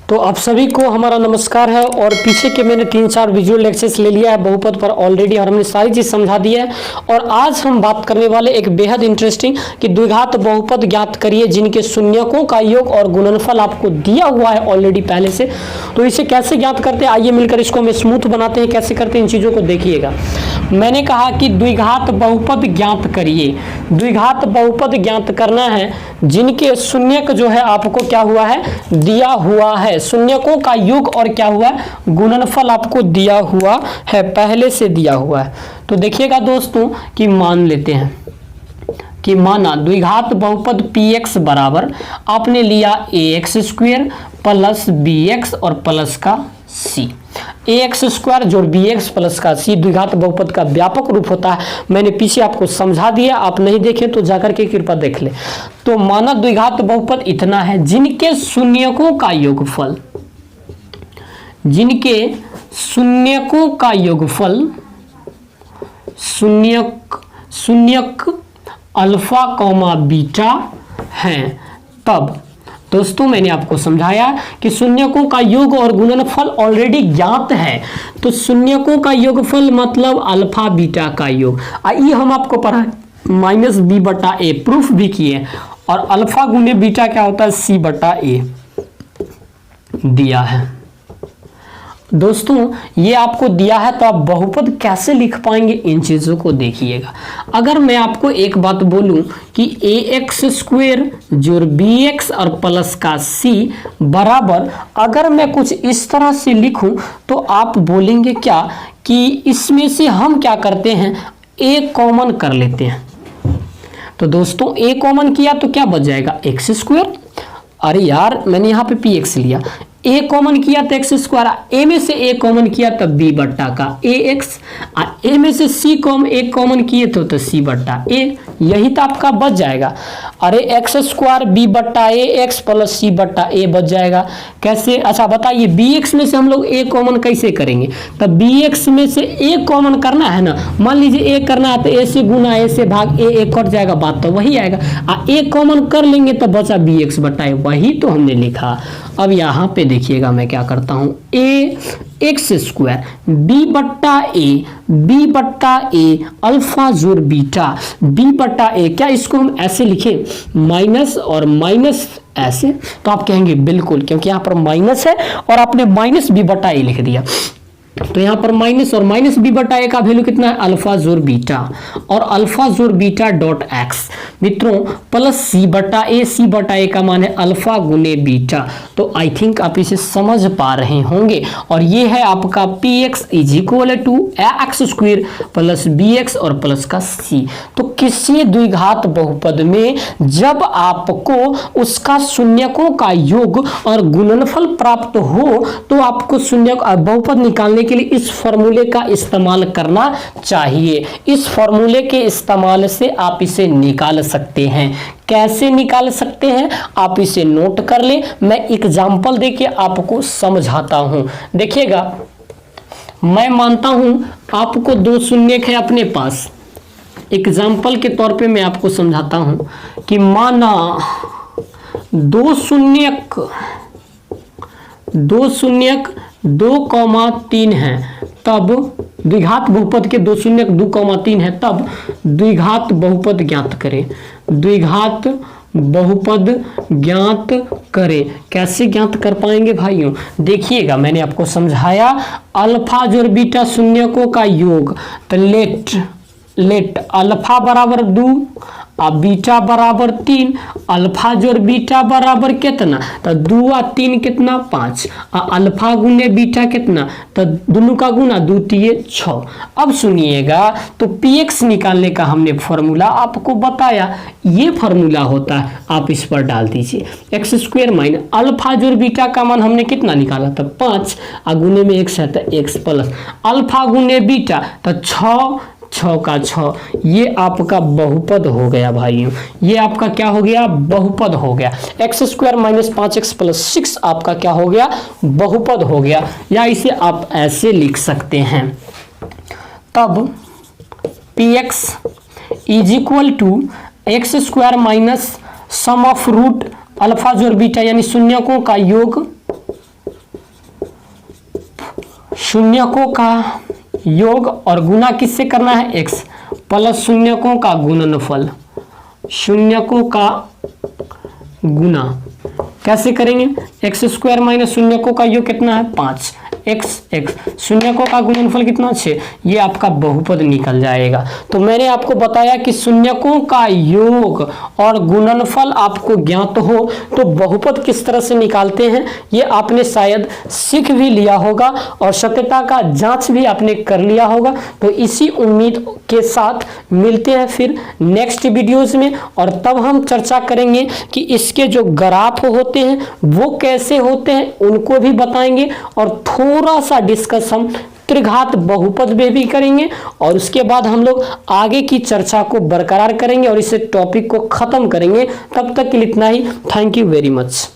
तो आप सभी को हमारा नमस्कार है। और पीछे के मैंने 3-4 विजुअल लेक्चर्स ले लिया है बहुपद पर ऑलरेडी, और हमने सारी चीज़ समझा दी है। और आज हम बात करने वाले एक बेहद इंटरेस्टिंग कि द्विघात बहुपद ज्ञात करिए जिनके शून्यकों का योग और गुणनफल आपको दिया हुआ है ऑलरेडी पहले से। तो इसे कैसे ज्ञात करते हैं, आइए मिलकर इसको हम स्मूथ बनाते हैं। कैसे करते हैं इन चीज़ों को देखिएगा। मैंने कहा कि द्विघात बहुपद ज्ञात करिए। द्विघात बहुपद ज्ञात करना है जिनके शून्यक जो है आपको क्या हुआ है, दिया हुआ है। शून्यकों का योग और क्या हुआ है, गुणनफल आपको दिया हुआ है, पहले से दिया हुआ है। तो देखिएगा दोस्तों कि मान लेते हैं कि माना द्विघात बहुपद px बराबर आपने लिया ax² प्लस bx और प्लस का c। ax² जोड़ bx प्लस का c द्विघात बहुपद का व्यापक रूप होता है। मैंने पीछे आपको समझा दिया, आप नहीं देखें तो जाकर के कृपया देख ले। तो माना द्विघात बहुपद इतना है जिनके शून्यकों का योगफल, जिनके शून्यकों का योगफल शून्यक अल्फा कॉमा बीटा है। तब दोस्तों मैंने आपको समझाया कि शून्यकों का योग और गुणनफल ऑलरेडी ज्ञात है। तो शून्यकों का योगफल मतलब अल्फा बीटा का योग। आइए हम आपको पढ़ा -b/a प्रूफ भी किए। और अल्फा गुने बीटा क्या होता है, c/a दिया है। दोस्तों ये आपको दिया है तो आप बहुपद कैसे लिख पाएंगे, इन चीज़ों को देखिएगा। अगर मैं आपको एक बात बोलूं कि ax² जोड़ bx और प्लस का c बराबर, अगर मैं कुछ इस तरह से लिखूं तो आप बोलेंगे क्या कि इसमें से हम क्या करते हैं, a कॉमन कर लेते हैं। तो दोस्तों a कॉमन किया तो क्या बच जाएगा, x²। अरे यार मैंने यहाँ पे px लिया, a कॉमन किया तो x², a में से a कॉमन किया तब b/का ax, a में से c कॉमन किए तो c/a, यही तो आपका बच जाएगा। अरे x² b/a x plus c/a बच जाएगा। कैसे, अच्छा बताइए bx में से हम लोग a कॉमन कैसे करेंगे। तब bx में से a कॉमन करना है ना, मान लीजिए a करना है तो a से गुना a से भाग a कट जाएगा, बात तो वही आएगा। a कॉमन कर लेंगे तो बचा bx/a, वही तो हमने लिखा। अब यहाँ पे देखिएगा मैं क्या करता हूँ, ax² b/a अल्फा जोड़ बीटा b/a, क्या इसको हम ऐसे लिखें माइनस और माइनस ऐसे, तो आप कहेंगे बिल्कुल, क्योंकि यहाँ पर माइनस है और आपने -b/a लिख दिया। तो यहाँ पर माइनस और माइनस b/a का वैल्यू कितना है, अल्फा जोड़ बीटा, और अल्फा जोड़ बीटा डॉट एक्स मित्रों प्लस c/a का मान है अल्फा गुने बीटा। तो आई थिंक आप इसे समझ पा रहे होंगे। और ये है आपका px = ax² प्लस bx और प्लस का c। तो किसी द्विघात बहुपद में जब आपको उसका शून्यकों का योग और गुणनफल प्राप्त हो तो आपको शून्यक बहुपद निकालने के लिए इस फॉर्मूले का इस्तेमाल करना चाहिए। इस फॉर्मूले के इस्तेमाल से आप इसे निकाल सकते हैं। कैसे निकाल सकते हैं आप इसे नोट कर लें, मैं एग्जांपल देके आपको समझाता हूं। देखिएगा, मैं मानता हूं आपको 2 शून्यक है अपने पास। एग्जांपल के तौर पे मैं आपको समझाता हूं कि माना 2 शून्यक 2,3 है, तब द्विघात बहुपद के 2 शून्यक 2,3 है, तब द्विघात बहुपद ज्ञात करें। द्विघात बहुपद ज्ञात करें। कैसे ज्ञात कर पाएंगे भाइयों, देखिएगा मैंने आपको समझाया, अल्फा जोड़ बीटा शून्यकों का योग। तो लेट अल्फा बराबर 2 और बीटा बराबर 3, अल्फा जोड़ बीटा बराबर कितना, तो 2 और 3 कितना 5, और अल्फा गुने बीटा कितना, तो दोनों का गुना 2 3 6। अब सुनिएगा, तो px निकालने का हमने फॉर्मूला आपको बताया, ये फॉर्मूला होता है, आप इस पर डाल दीजिए x² माइनस अल्फा जोड़ बीटा का मान हमने कितना निकाला था 5, और गुने में x है तो x प्लस अल्फा गुने बीटा तो 6 का 6, ये आपका बहुपद हो गया भाइयों। ये आपका क्या हो गया, बहुपद हो गया। x² माइनस 5x प्लस 6 आपका क्या हो गया, बहुपद हो गया। या इसे आप ऐसे लिख सकते हैं, तब px = x² minus sum of root alpha जोड़ बीटा यानी शून्यकों का योग शून्यकों का योग और गुना किससे करना है, x प्लस शून्यकों का गुणनफल, शून्यकों का गुना कैसे करेंगे, एक्स स्क्वायर माइनस शून्यकों का योग कितना है 5, एक्स शून्यकों का गुणनफल कितना 6, ये आपका बहुपद निकल जाएगा। तो मैंने आपको बताया कि शून्यकों का योग और गुणनफल आपको ज्ञात हो तो बहुपद किस तरह से निकालते हैं ये आपने शायद सीख भी लिया होगा और सत्यता का जांच भी आपने कर लिया होगा। तो इसी उम्मीद के साथ मिलते हैं फिर नेक्स्ट वीडियोज में, और तब हम चर्चा करेंगे कि इसके जो ग्राफ होते हैं वो कैसे होते हैं, उनको भी बताएंगे, और थोड़ा सा डिस्कस हम त्रिघात बहुपद में भी करेंगे, और उसके बाद हम लोग आगे की चर्चा को बरकरार करेंगे और इस टॉपिक को खत्म करेंगे। तब तक के लिए इतना ही। Thank you very much.